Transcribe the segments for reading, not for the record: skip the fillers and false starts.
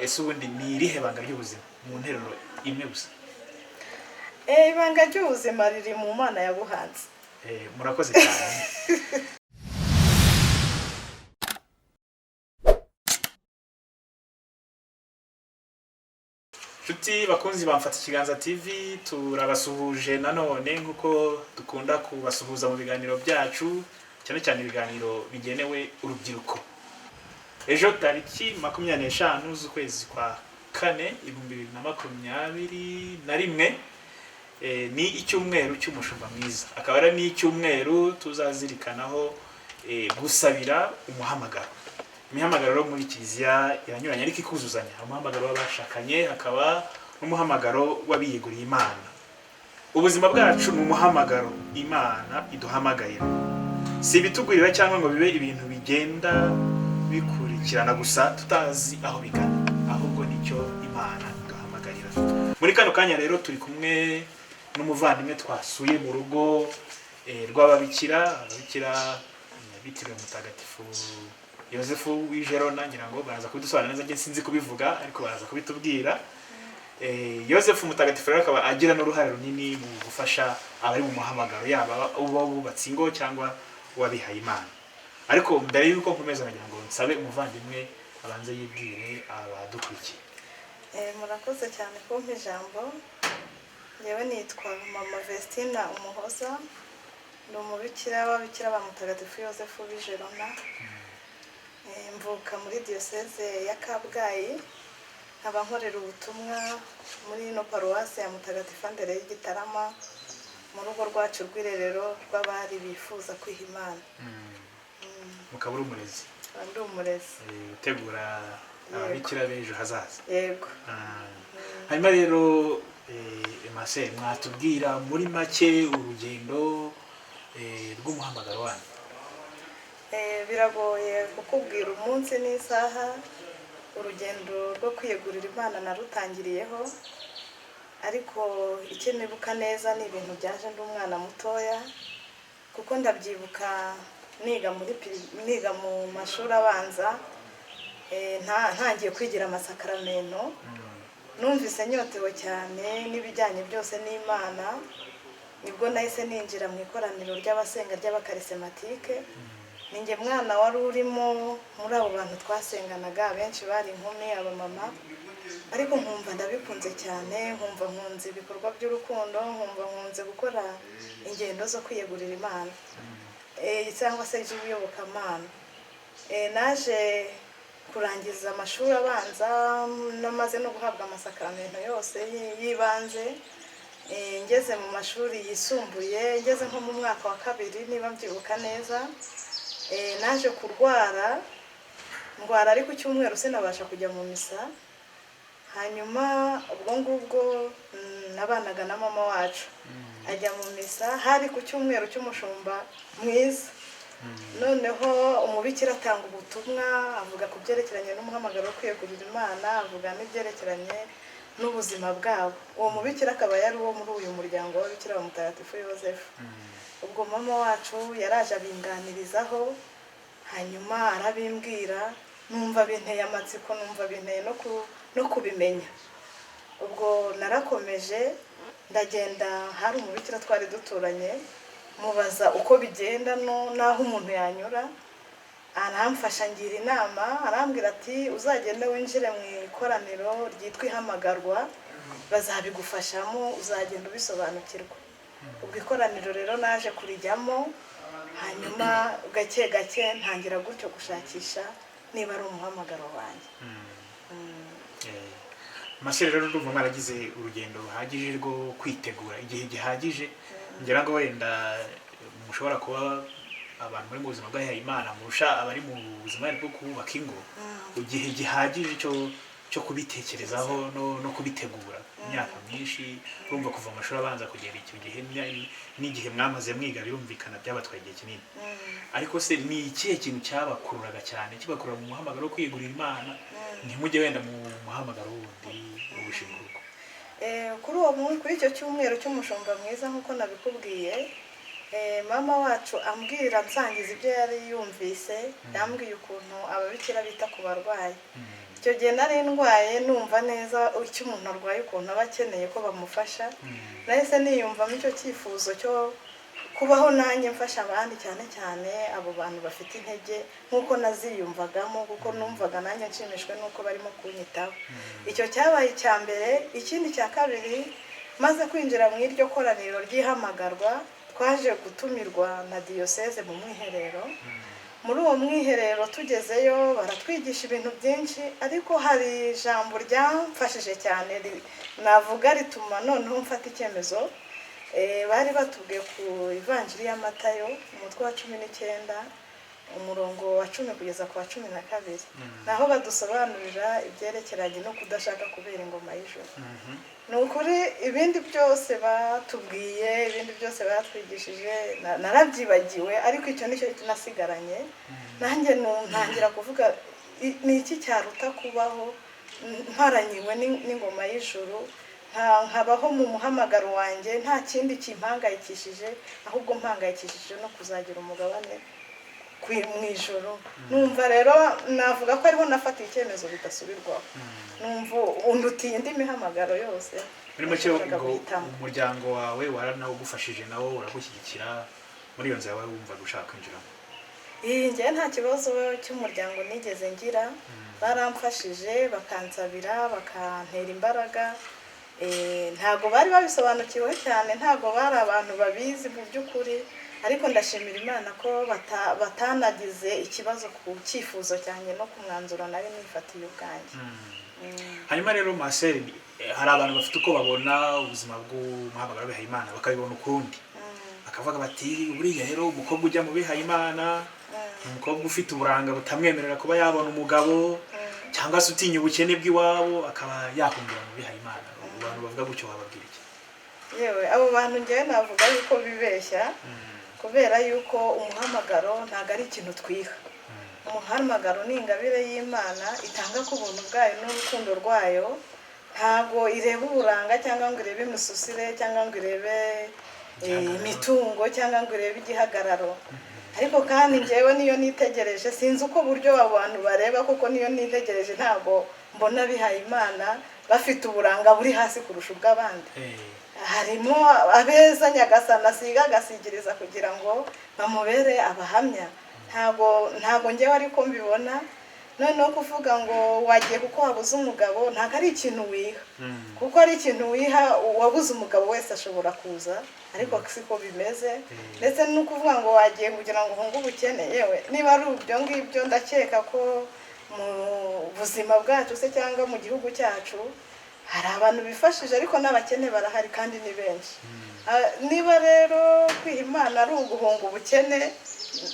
ese ubundi ni irihe banga ry'ubuzima mu nteruro imwe gusa? Ibanga ry'ubuzima riri mu Mana yabuhanze. Murakoze cyane. Nshuti bakunzi bamfata ikiganza TV, turabasuhuje nanone nkuko dukunda kubasuhuza mu biganiro byacu, cyane cyane ibiganiro bigenewe urubyiruko. Ejo tariki 25 z'ukwezi kwa 4 2021 ni icyumweru cy'umushumba mwiza, akaba ari n'icyumweru tuzazirikanaho gusabira umuhamagaro. Imihamagaro muri kiliziya iranyuranye ariko ikuzuzanya. Umuhamagaro w'abashakanye, hakaba n'umuhamagaro w'abiyeguriye Imana. Ubuzima bwacu ni umuhamagaro Imana iduhamagarira, si ibitugurira cyangwa ngo bibe ibintu bigenda bikurikirana gusa tutazi aho bigana, ahubwo nicyo Imana iduhamagarira. Muri kano kanya rero turi kumwe n'umuvandimwe twasuye mu rugo rw'ababikira bitiriwe Mutagatifu Yosefu w'Ijerona, ngira ngo baraza kubidusobanura neza, nge sinzi kubivuga ariko baraza kubitubwira. Yosefu Mutagatifu rero akaba agira n'uruhare runini mu gufasha abari mu muhamagaro, yaba ububatsi ingo cyangwa uwabihaye Imana. Ariko mbere yuko nkomeza nagira ngo nsabe umuvandimwe abanze yibwire abadukurikiye. Murakoze cyane kumpa ijambo. Yewe nitwa Mama Vestina Umuhoza, ni umubikira w'ababikira ba Mutagatifu Yosefu w'Ijerona. Mvuka muri diocese ya Kabgayi, nkaba nkorera ubutumwa muri ino paruwasi ya Mutagatifu Andere y'Igitarama, mu rugo rwacu rw'irerero rw'abari bifuza kwiha Imana. Mukaba uri umurezi? Ndi umurezi utegura ababikira b'ejo hazaza. Yego. Hanyuma rero Marcel, mwatubwira muri make urugendo rw'umuhamagaro wanyu? Biragoye kukubwira umunsi n'isaha. Urugendo rwo kwiyegurira Imana narutangiriyeho, ariko icyo nibuka neza ni ibintu byaje ndi umwana mutoya, kuko ndabyibuka niga mu mashuri abanza, ntangiye kwigira amasakaramentu, numvise nyotewe cyane n'ibijyanye byose n'Imana. Nibwo nahise ninjira mu ikoraniro ry'abasenga ry'abakarisematike. Ninjye mwana wari urimo muri abo bantu twasenganaga, benshi bari inkumi, abamama, ariko nkumva ndabikunze cyane, nkumva nkunze ibikorwa by'urukundo, nkumva nkunze gukora ingendo zo kwiyegurira Imana, cyangwa se iby'ubuyobokamana. Naje kurangiza amashuri abanza, namaze no guhabwa amasakaramentu yose y'ibanze. Ngeze mu mashuri yisumbuye, ngeze nko mu mwaka wa 2 niba mbyibuka neza, naje kurwara, ndwara ariko cyumweru sinabasha kujya mu misa. Hanyuma ubwo ngubwo nabanaga na mama wacu, ajya mu misa, hari ku cyumweru cy'umushumba mwiza. Noneho umubikira atanga ubutumwa, avuga ku byerekeranye n'umuhamagaro wo kwiyegurira Imana, avuga n'ibyerekeranye n'ubuzima bwabo. Uwo mubikira akaba yari uwo muri uyu muryango w'ababikira ba Mutagatifu Yosefu. Ubwo mama wacu yaraje abinganirizaho, hanyuma arabimbwira, numva binteye amatsiko, numva binteye no kubimenya. Ubwo narakomeje ndagenda, hari umubikira twari duturanye, mubaza uko bigenda naho umuntu yanyura. Aramfasha ngira inama, arambwira ati uzagende winjire mu ikoraniro ryitwa Ihamagarwa, bazabigufashamo, uzagenda ubisobanukirwa. Ubwo ikoraniro rero naje kurijyamo, hanyuma gake gake ntangira gutyo gushakisha niba ari umuhamagaro wanjye. Marcel, rero ndumva mwaragize urugendo ruhagije rwo kwitegura, igihe gihagije. Ngira ngo wenda mushobora kuba abantu bari mu buzima bw'abihaye Imana murusha abari mu buzima bwo kubaka ingo igihe gihagije cyo kubitekerezaho no kubitegura. Imyaka myinshi, urumva kuva mu mashuri abanza kugera icyo gihe n'igihe mwamaze mwiga birumvikana byabatwaye igihe kinini. Ariko se ni ikihe kintu cyabakururaga cyane, kibakurura mu muhamagaro wo kwiyegurira Imana, ntimujye wenda mu muhamagaro wundi w'ubushinguruko? Kuri icyo cyumweru cy'umushumba mwiza nk'uko nabikubwiye, mama wacu ambwira nsangiza ibyo yari yumvise, yambwiye ukuntu ababikira bita ku barwayi. icyo gihe nari ndwaye numva neza icyo umuntu arwaye ukuntu aba akeneye ko bamufasha nahise niyumvamo icyo cyifuzo cyo kubaho nanjye mfasha abandi cyane cyane abo bantu bafite intege nk'uko naziyumvagamo kuko numvaga nanjye nshimishwe n'uko barimo kunyitaho icyo cyabaye icya mbere. Ikindi cya kabiri, maze kwinjira mu iryo koraniro ry'ihamagarwa twaje gutumirwa na diyoseze mu mwiherero. Muri uwo mwiherero tugezeyo baratwigisha ibintu byinshi, ariko hari ijambo ryamfashije cyane navuga rituma noneho mfata icyemezo. Bari batubwiye ku ivanjiri ya Matayo umutwe wa 19 umurongo wa 10 kugeza ku wa 12, naho badusobanurira ibyerekeranye no kudashaka kubera ingoma y'ijuru. Ni ukuri ibindi byose batubwiye, ibindi byose batwigishije narabyibagiwe, ariko icyo nicyo nasigaranye. Nanjye ntangira kuvuga ni iki cyaruta kubaho mparanyiwe n'ingoma y'ijuru, nkabaho mu muhamagaro wanjye nta kindi kimpangayikishije, ahubwo mpangayikishije no kuzagira umugabane mu ijoro. Numva rero navuga ko ariho nafatiye icyemezo bidasubirwaho. Numva undutiye indi mihamagaro yose. Muri make umuryango wawe waranawugufashije nawo uragushyigikira muri iyo nzira wawe wumva gushaka kwinjiramo? Njye nta kibazo cy'umuryango nigeze ngira, baramfashije bakansabira bakantera imbaraga. Ntago bari babisobanukiwe cyane, ntago bari abantu babizi mu by'ukuri, ariko ndashimira Imana ko batanagize ikibazo ku cyifuzo cyanjye no ku mwanzuro nari nifatiye ubwanjye. Hanyuma rero Marcel, hari abantu bafite uko babona ubuzima bw'umuhamagaro w'abihaye Imana bakabibona ukundi, bakavuga bati buriya rero umukobwa ujya mu bihaye Imana umukobwa ufite uburanga butamwemerera kuba yabona umugabo, cyangwa se utinya ubukene bw'iwabo akaba yakumbira mu bihaye Imana. Abantu bavuga gutyo wababwira iki? Yewe abo bantu njyewe navuga yuko bibeshya, kubera yuko umuhamagaro ntago ari ikintu twiha. Umuhamagaro ni ingabire y'Imana itanga ku buntu bwayo n'urukundo rwayo, ntago ireba uburanga cyangwa ngo irebe imisusire cyangwa ngo irebe imitungo cyangwa ngo irebe igihagararo. Ariko kandi njyewe niyo nitegereje sinzi uko buryo abantu bareba, kuko niyo nitegereje ntago mbona bihaye Imana bafite uburanga buri hasi kurusha ubw'abandi. Harimo abeza Nyagasani asiga agasigiriza kugira ngo bamubere abahamya. Ntago njyewe ariko mbibona. Noneho kuvuga ngo wagiye kuko wabuze umugabo ntago ari ikintu wiha, kuko ari ikintu wiha wabuze umugabo wese ashobora kuza, ariko siko bimeze. Ndetse no kuvuga ngo wagiye kugira ngo uhunge ubukene, yewe niba ari ubyo ngibyo ndakeka ko mu buzima bwacu se cyangwa mu gihugu cyacu hari abantu bifashije, ariko n'abakene barahari kandi ni benshi. Niba rero kwiha Imana ari uguhunga ubukene,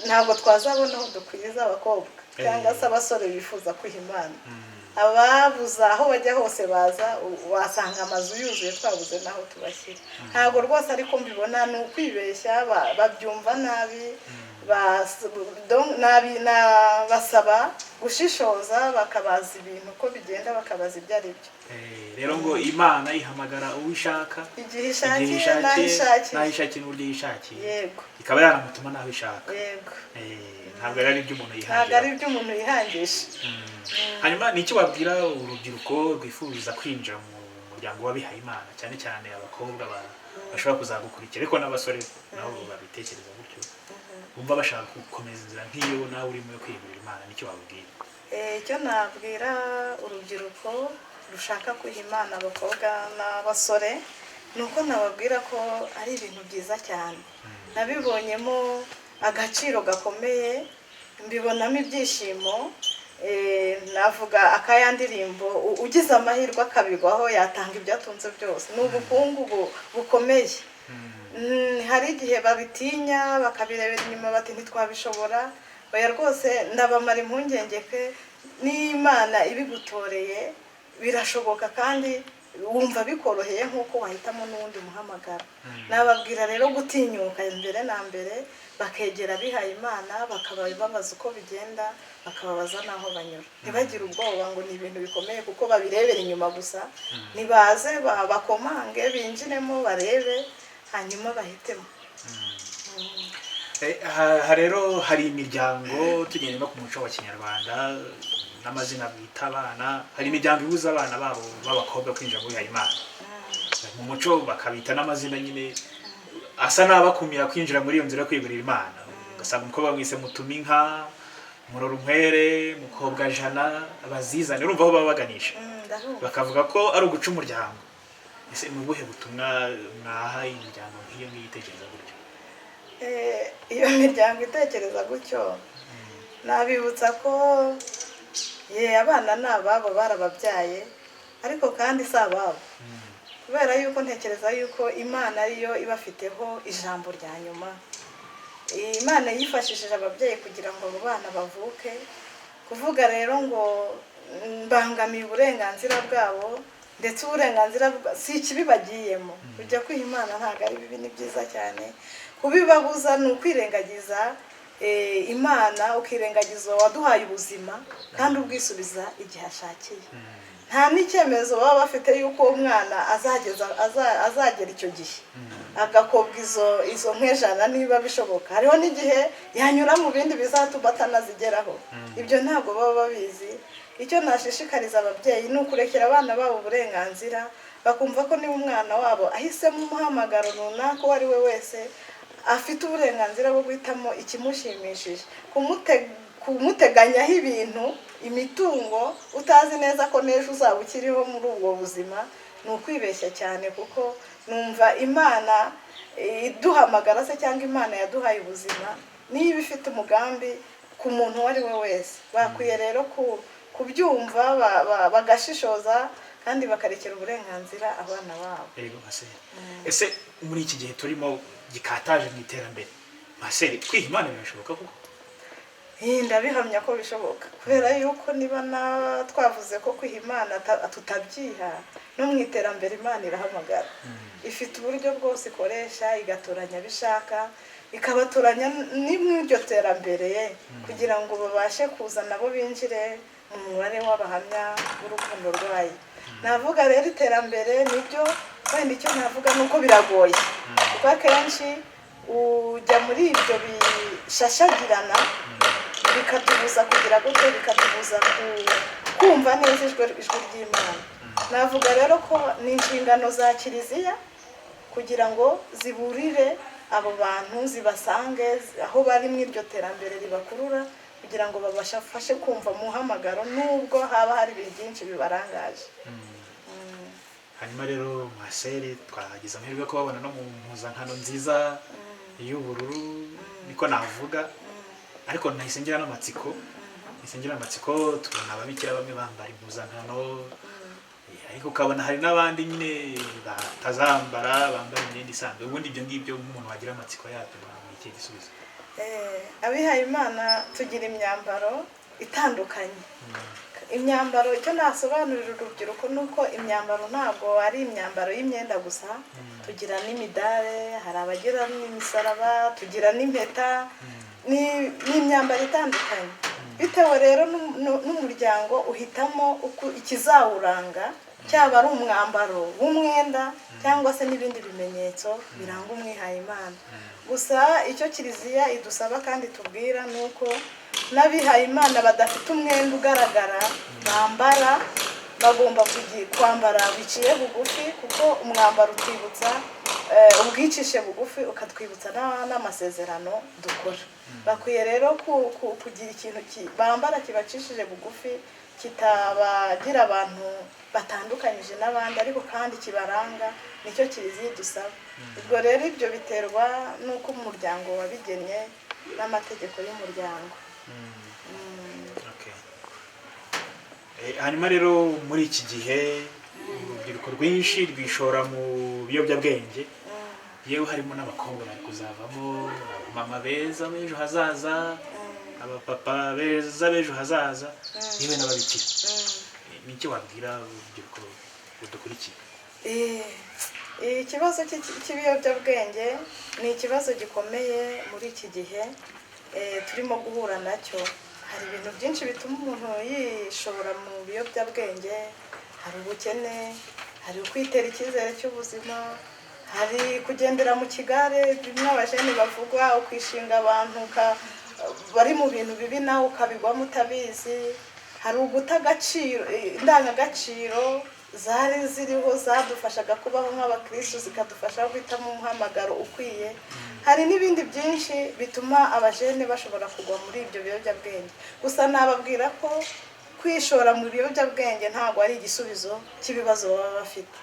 ntabwo twazabona aho dukwiza abakobwa cyangwa se abasore bifuza kwiha Imana. Ababuze aho bajya hose baza, wasanga amazu yuzuye twabuze naho tubashyira. Ntabwo rwose ariko mbibona, ni ukwibeshya, babyumva nabi, basaba gushishoza bakabaza ibintu uko bigenda, bakabaza ibyo ari byo. Rero ngo Imana ihamagara uwishaka igihe ishakiye n'ahishakiye n'uburyo yishakiye, yego, ikaba yaramutuma n'aho ishaka. Yego. Ntabwo ari ibyo umuntu yihangira. Ntabwo ari ibyo umuntu yihangisha. Hanyuma ni iki wabwira urubyiruko rwifuza kwinjira mu muryango w'abihaye Imana, cyane cyane abakobwa bashobora kuzagukurikira, ariko n'abasore nabo babitekereza gutyo, bumva bashaka gukomeza inzira nk'iyo nawe urimo yo kwiyegurira Imana, nicyo wabwira? Icyo nabwira urubyiruko rushaka kwiha Imana, abakobwa n'abasore, ni uko nababwira ko ari ibintu byiza cyane. Nabibonyemo agaciro gakomeye, mbibonamo ibyishimo. Navuga akaya ndirimbo ugize amahirwe akabigwaho yatanga ibyo atunze byose. Ni ubukungu bukomeye. Hari igihe babitinya bakabirebera inyuma bati ntitwabishobora. Oya rwose ndabamara impungenge pe, n'Imana ibigutoreye birashoboka kandi wumva bikoroheye nk'uko wahitamo n'undi muhamagaro. Nababwira rero gutinyuka mbere na mbere, bakegera abihaye Imana, bakababaza uko bigenda, bakababaza n'aho banyura. Ntibagire ubwoba ngo ni ibintu bikomeye kuko babirebera inyuma gusa. Nibaze bakomange, binjiremo, barebe, hanyuma bahitemo. Rero hari imiryango, tugenda no ku muco wa Kinyarwanda, n'amazina bita abana. Hari imiryango ibuza abana babo b'abakobwa kwinjira muri Imana, mu muco bakabita n'amazina nyine asa n'abakumira kwinjira muri iyo nzira yo kwigurira Imana. Ugasanga umukobwa mwise Mutuminka, Murorunkwere, Mukobwa Jana, Abazizane, urumva aho baba baganisha, bakavuga ko ari uguca umuryango. Ese ni ubuhe butumwa mwaha imiryango nk'iyo ngiyo itekereza gutyo? Iyo miryango itekereza gutyo nabibutsa ko abana ni ababo, barababyaye, ariko kandi si ababo, kubera yuko ntekereza yuko Imana ariyo ibafiteho ijambo rya nyuma. Imana yifashishije ababyeyi kugira ngo abo bana bavuke. Kuvuga rero ngo mbangamiye uburenganzira bwabo, ndetse uburenganzira si ikibi bagiyemo. Kujya kwiha Imana ntabwo ari bibi, ni byiza cyane. Kubibabuza ni ukwirengagiza Imana, ukirengagiza waduhaye ubuzima kandi ubwisubiza igihe ashakiye. Nta n'icyemezo baba bafite yuko umwana azagera icyo gihe agakobwa izo nk'ejana niba bishoboka. Hariho n'igihe yanyura mu bindi bizatuma atanazigeraho. Ibyo ntabwo baba babizi. Icyo nashishikariza ababyeyi ni ukurekera abana babo uburenganzira, bakumva ko niba umwana wabo ahisemo umuhamagaro runaka uwo ari we wese, afite uburenganzira bwo guhitamo ikimushimishije. Kumuteganyaho ibintu, imitungo, utazi neza ko n'ejo uzaba ukiriho muri ubwo buzima, ni ukwibeshya cyane. Kuko numva Imana iduhamagara se cyangwa Imana yaduhaye ubuzima niba ifite umugambi ku muntu uwo ari we wese. Bakwiye rero kubyumva, bagashishoza kandi bakarekera uburenganzira abana babo. Ese muri iki gihe turimo gikataje mu iterambere, Maseri, kwiha Imana birashoboka koko? Ndabihamya ko bishoboka, kubera yuko niba twavuze ko kwiha Imana tutabyiha, no mu iterambere Imana irahamagara. Ifite uburyo bwose ikoresha, igatoranya bishaka, ikabatoranya n'iryo terambere kugira ngo babashe kuza nabo binjire mu mubare w'abahamya b'urukundo rwayo. Navuga rero iterambere nibyo, wenda icyo navuga nuko biragoye, kuko akenshi ujya muri ibyo bishashagirana bikatubuza kugira gute, bikatubuza kumva neza ijwi ry'Imana. Navuga rero ko ni inshingano za Kiliziya kugira ngo ziburire abo bantu, zibasange aho bari mu iryo terambere ribakurura, kugira ngo babafashe kumva muhamagaro nubwo haba hari ibintu byinshi bibarangaje. Hanyuma rero Maseri, twagize amahirwe ko babona no mu mpuzankano nziza y'ubururu, niko navuga, ariko nahise ngira n'amatsiko, tubona ababikira bamwe bambara impuzankano, ariko ukabona hari n'abandi nyine batazambara, bambara imyenda isanzwe. Ubundi ibyo ngibyo umuntu wagira amatsiko yabyo ni ikihe gisubizo? Abihaye Imana tugira imyambaro itandukanye. Imyambaro, icyo nasobanurira urubyiruko nuko imyambaro ntabwo ari imyambaro y'imyenda gusa, tugira n'imidare, hari abagira n'imisaraba, tugira n'impeta, n'imyambaro itandukanye. Bitewe rero n'umuryango uhitamo ikizawuranga, cyaba ari umwambaro w'umwenda cyangwa se n'ibindi bimenyetso biranga umwihaye Imana. Gusa icyo Kiliziya idusaba kandi tubwira nuko n'abihaye Imana badafite umwenda ugaragara bambara, bagomba kwambara biciye bugufi, kuko umwambaro utwibutsa ubwicishe bugufi, ukatwibutsa n'amasezerano dukora. Bakwiye rero kugira ikintu bambara kibacishije bugufi, kitabagira abantu batandukanyije n'abandi, ariko kandi kibaranga. Nicyo Kiliziya idusaba. Ubwo rero ibyo biterwa n'uko umuryango wabigennye n'amategeko y'umuryango. Hanyuma rero muri iki gihe urubyiruko rwinshi rwishora mu biyobyabwenge, yewe harimo n'abakobwa bari kuzavamo mama beza b'ejo hazaza, abapapa beza b'ejo hazaza, yewe n'ababikira. Ni iki wabwira urubyiruko rudukurikiye? Ikibazo cy'ibiyobyabwenge ni ikibazo gikomeye muri iki gihe turimo guhura nacyo. Hari ibintu byinshi bituma umuntu yishora mu biyobyabwenge. Hari ubukene, hari ukwitera icyizere cy'ubuzima, hari kugendera mu kigare, bimwe abajene bavuga, ukishinga abantu bari mu bintu bibi nawe ukabigwamo utabizi. hari uguta agaciro indangagaciro zari ziriho zadufashaga kubaho nk'abakristo zikadufasha guhitamo umuhamagaro ukwiye. Hari n'ibindi byinshi bituma abajene bashobora kugwa muri ibyo biyobyabwenge. Gusa nababwira ko kwishora mu biyobyabwenge ntabwo ari igisubizo cy'ibibazo baba bafite.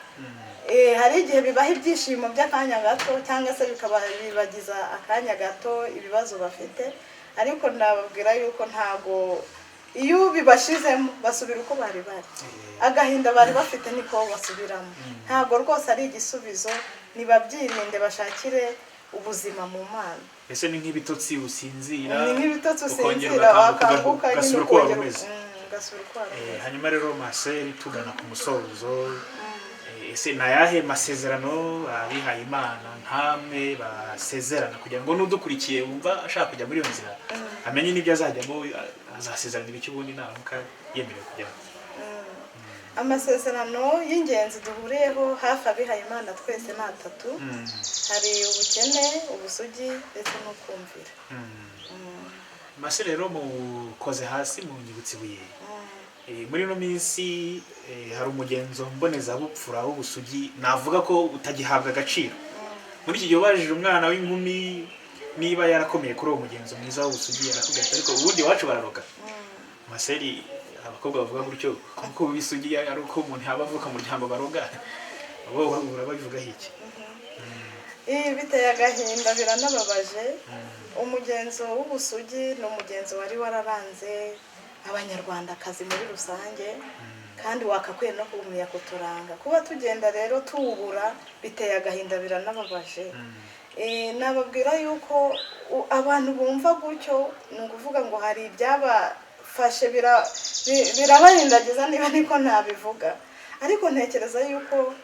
Hari igihe bibaha ibyishimo by'akanya gato cyangwa se bibagiza akanya gato ibibazo bafite, ariko nababwira yuko ntabwo iyo bibashizemo basubira uko bari bari, agahinda bari bafite niko basubiramo. Ntabwo rwose ari igisubizo, nibabyirinde bashakire ubuzima mu Mana. Ese ni nk'ibitotsi usinzira, ni nk'ibitotsi usinzira wakanguka nyine ukongera ugasubira uko wari. Hanyuma rero Marcel, tugana ku musozo, ese nayahe masezerano abihaye Imana nkamwe basezerana kugira ngo n'udukurikiye wumva ashaka kujya muri iyo nzira amenye n'ibyo azajyamo, azasezerana ibiki ubundi ntamuka yemerewe kujyamo? Amasezerano y'ingenzi duhuriyeho hafi abihaye Imana twese ni atatu. Hari ubukene, ubusugi ndetse no kumvira. Marcel rero mukoze hasi mu nyibutsi ibuye. Muri no minsi hari umugenzo mbonezabupfura w'ubusugi navuga ko utagihabwa agaciro. Muri iki gihe ubajije umwana w'inkumi niba yarakomeye kuri uwo mugenzo mwiza w'ubusugi arakubwira ariko ubundi iwacu bararoga. Marcel, abakobwa bavuga gutyo kuko bisugi ari uko umuntu yaba avuka mu muryango baroga, abo urababivuga iki? Biteye agahinda biranababaje. Umugenzo w'ubusugi ni umugenzo wari wararanze abanyarwandakazi muri rusange kandi wakakwiye no kumenya kuturanga. Kuba tugenda rero tuwubura biteye agahinda biranababaje. Nababwira yuko abantu bumva gutyo ni ukuvuga ngo hari ibyabafashe birabarindagiza niba niko nabivuga, ariko ntekereza yuko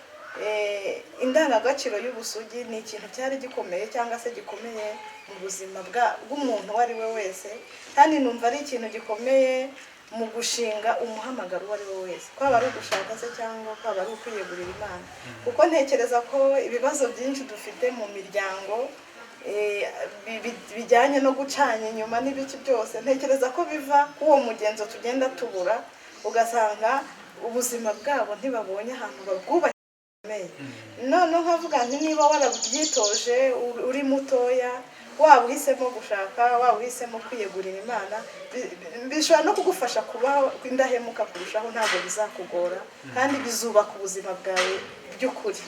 indangagaciro y'ubusugi ni ikintu cyari gikomeye cyangwa se gikomeye mu buzima bw'umuntu uwo ari we wese, kandi numva ari ikintu gikomeye mu gushinga umuhamagaro uwo ari we wese, kwaba ari ugushaka se cyangwa kwaba ari ukwiyegurira Imana. Kuko ntekereza ko ibibazo byinshi dufite mu miryango bijyanye no gucanya inyuma n'ibiki byose, ntekereza ko biva k'uwo mugenzo tugenda tubura, ugasanga ubuzima bwabo ntibabonye ahantu babwubakiye. None nkavuga nti niba warabyitoje uri mutoya, waba uhisemo gushaka, waba uhisemo kwiyegurira Imana, bishobora no kugufasha kuba indahemuka kurushaho, ntabwo bizakugora kandi bizubaka ubuzima bwawe by'ukuri.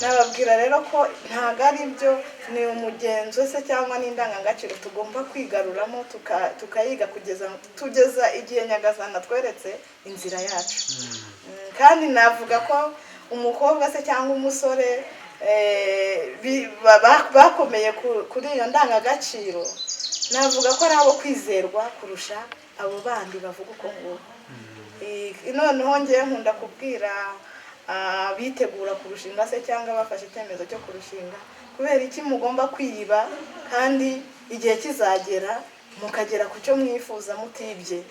Nababwira rero ko ntabwo ari byo, ni umugenzo se cyangwa n'indangagaciro tugomba kwigaruramo tukayiga tugeza igihe Nyagasani atweretse inzira yacu. Kandi navuga ko umukobwa se cyangwa umusore bakomeye kuri iyo ndangagaciro, navuga ko ari abo kwizerwa kurusha abo bandi bavuga uko nguko. Noneho ngewe nkunda kubwira bitegura kurushinga se cyangwa bafashe icyemezo cyo kurushinga, kubera iki mugomba kwiyiba kandi igihe kizagera mukagera ku cyo mwifuza mutibye.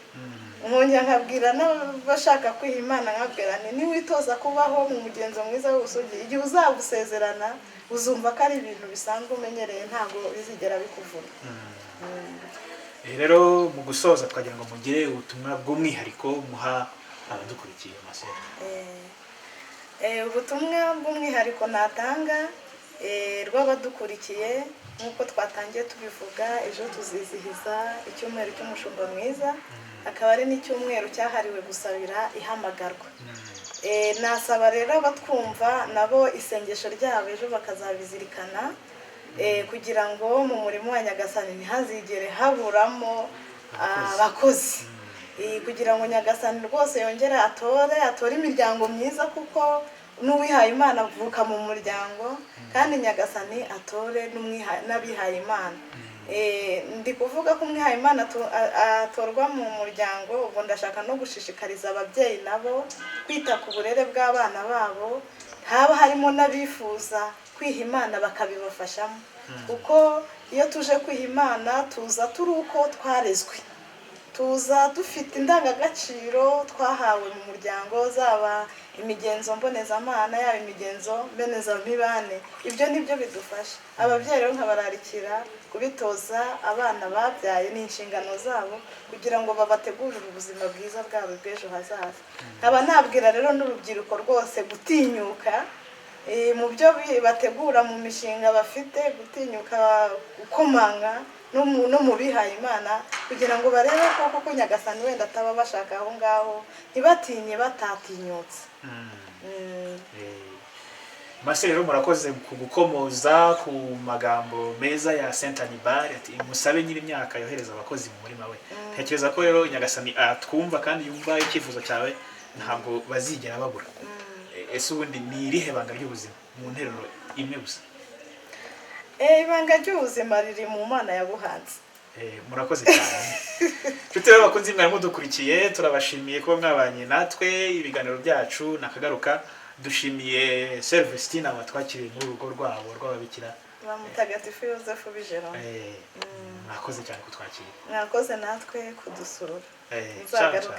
Nkongera nkabwira n'abashaka kwiha Imana nkabwira nti niwitoza kubaho mu mugenzo mwiza w'ubusugi, igihe uzabusezerana uzumva ko ari ibintu bisanzwe umenyereye, ntabwo bizigera bikuvuna. Rero mu gusoza twagira ngo mugire ubutumwa bw'umwihariko muha abadukurikiye Marcel. Ubutumwa bw'umwihariko natanga rw'abadukurikiye, nk'uko twatangiye tubivuga, ejo tuzizihiza icyumweru cy'umushumba mwiza, akaba ari n'icyumweru cyahariwe gusabira ihamagarwa. Nasaba rero abatwumva nabo isengesho ryabo ejo bakazabizirikana, kugira ngo mu murimo wa Nyagasani ntihazigere haburamo abakozi, kugira ngo Nyagasani rwose yongere atore imiryango myiza, kuko n'uwihaye Imana avuka mu muryango, kandi Nyagasani atore n'abihaye Imana. Ndi kuvuga ko umwihaye Imana atorwa mu muryango, ubwo ndashaka no gushishikariza ababyeyi nabo kwita ku burere bw'abana babo, haba harimo n'abifuza kwiha Imana bakabibafashamo, kuko iyo tuje kwiha Imana tuza turi uko twarezwe, tuza dufite indangagaciro twahawe mu muryango, zaba imigenzo mbonezamana, yaba imigenzo mbonezamibane. Ibyo nibyo bidufasha. Ababyeyi rero nkabararikira kubitoza abana babyaye, ni inshingano zabo kugira ngo babategurire ubuzima bwiza bwabo bw'ejo hazaza. Nkaba nabwira rero n'urubyiruko rwose gutinyuka mu byo bategura mu mishinga bafite, gutinyuka gukomanga no mu bihaye Imana, kugira ngo barebe ko Nyagasani wenda ataba bashaka aho ngaho, ntibatinye batatinyutse. Mase rero murakoze ku gukomoza ku magambo meza ya Saint Anibal, ati musabe nyiri imyaka yohereza abakozi mu murima we. Ntekereza ko rero Nyagasani atwumva kandi yumva icyifuzo cyawe, ntabwo bazigera babura. Ese ubundi ni irihe banga ry'ubuzima mu nteruro imwe gusa? Ibanga ry'ubuzima riri mu Mana yabuhanze. Murakoze cyane. Nshuti rero bakunzi mwari mudukurikiye, turabashimiye kuba mwabanye natwe. Ibiganiro byacu nakagaruka. Dushimiye Servistine watwakiriye mu rugo rwabo rw'ababikira ba Mutagatifu Yozefu Bijero. Mwakoze cyane kutwakira. Mwakoze natwe kudusura. Ciao.